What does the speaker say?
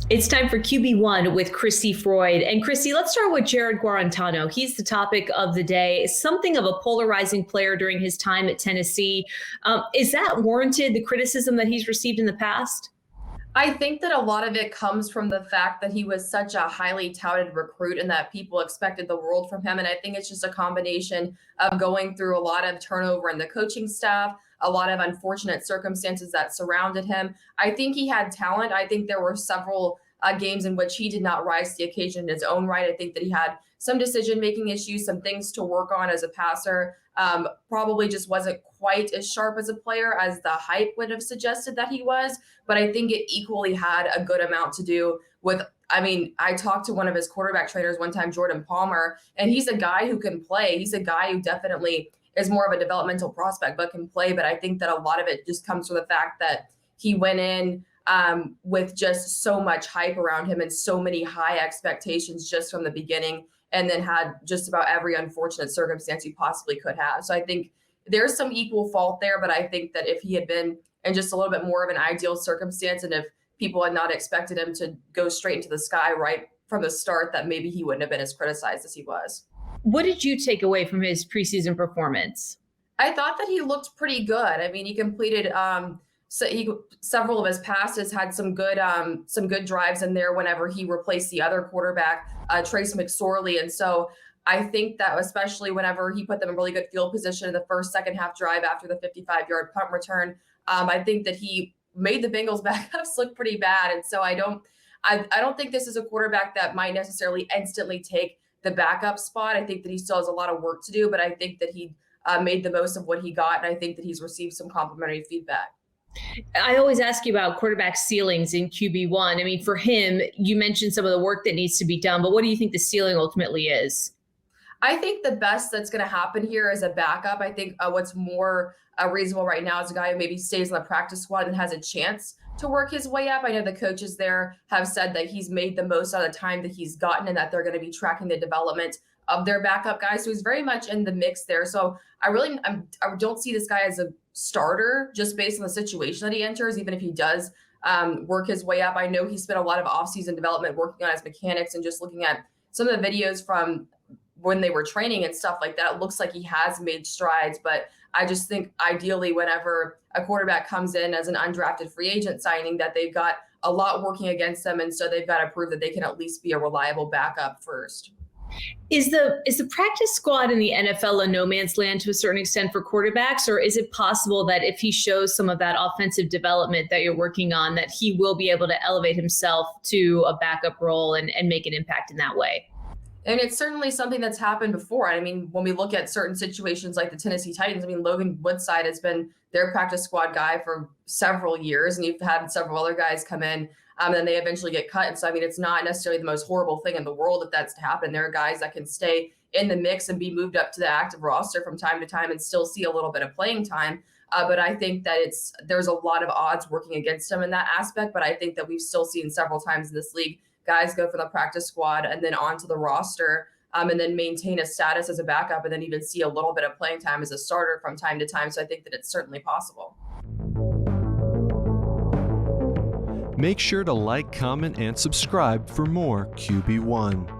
It's time for QB1 with Crissy Froyd. And Crissy, let's start with Jarrett Guarantano. He's the topic of the day. Something of a polarizing player during his time at Tennessee. Is that warranted, the criticism that he's received in the past? I think that a lot of it comes from the fact that he was such a highly touted recruit and that people expected the world from him. And I think it's just a combination of going through a lot of turnover in the coaching staff, a lot of unfortunate circumstances that surrounded him. I think he had talent. I think there were several games in which he did not rise to the occasion in his own right. I think that he had some decision-making issues, some things to work on as a passer. Probably just wasn't quite as sharp as a player as the hype would have suggested that he was. But I think it equally had a good amount to do with, I talked to one of his quarterback trainers one time, Jordan Palmer, and he's a guy who can play. He's a guy who definitely is more of a developmental prospect, but can play. But I think that a lot of it just comes from the fact that he went in with just so much hype around him and so many high expectations just from the beginning, and then had just about every unfortunate circumstance you possibly could have. So I think there's some equal fault there, but I think that if he had been in just a little bit more of an ideal circumstance, and if people had not expected him to go straight into the sky right from the start, that maybe he wouldn't have been as criticized as he was. What did you take away from his preseason performance? I thought that he looked pretty good. He completed several of his passes, had some good drives in there whenever he replaced the other quarterback, Trace McSorley. And so I think that especially whenever he put them in really good field position in the second half drive after the 55-yard punt return, I think that he made the Bengals backups look pretty bad. And so I don't think this is a quarterback that might necessarily instantly take the backup spot. I think that he still has a lot of work to do, but I think that he made the most of what he got. And I think that he's received some complimentary feedback. I always ask you about quarterback ceilings in QB1. For him, you mentioned some of the work that needs to be done, but what do you think the ceiling ultimately is? I think the best that's going to happen here is a backup. I think what's more reasonable right now is a guy who maybe stays on the practice squad and has a chance to work his way up. I know the coaches there have said that he's made the most out of the time that he's gotten and that they're going to be tracking the development of their backup guys. So he's very much in the mix there. So I don't see this guy as a starter just based on the situation that he enters, even if he does work his way up. I know he spent a lot of offseason development working on his mechanics, and just looking at some of the videos from when they were training and stuff like that, it looks like he has made strides. But I just think ideally whenever a quarterback comes in as an undrafted free agent signing, that they've got a lot working against them. And so they've got to prove that they can at least be a reliable backup first. Is the practice squad in the NFL a no man's land to a certain extent for quarterbacks, or is it possible that if he shows some of that offensive development that you're working on, that he will be able to elevate himself to a backup role and make an impact in that way? And it's certainly something that's happened before. When we look at certain situations like the Tennessee Titans, Logan Woodside has been their practice squad guy for several years, and you've had several other guys come in, and then they eventually get cut. And so, it's not necessarily the most horrible thing in the world if that's to happen. There are guys that can stay in the mix and be moved up to the active roster from time to time and still see a little bit of playing time. But I think that there's a lot of odds working against them in that aspect. But I think that we've still seen several times in this league, guys go from the practice squad and then onto the roster, and then maintain a status as a backup, and then even see a little bit of playing time as a starter from time to time. So I think that it's certainly possible. Make sure to like, comment, and subscribe for more QB1.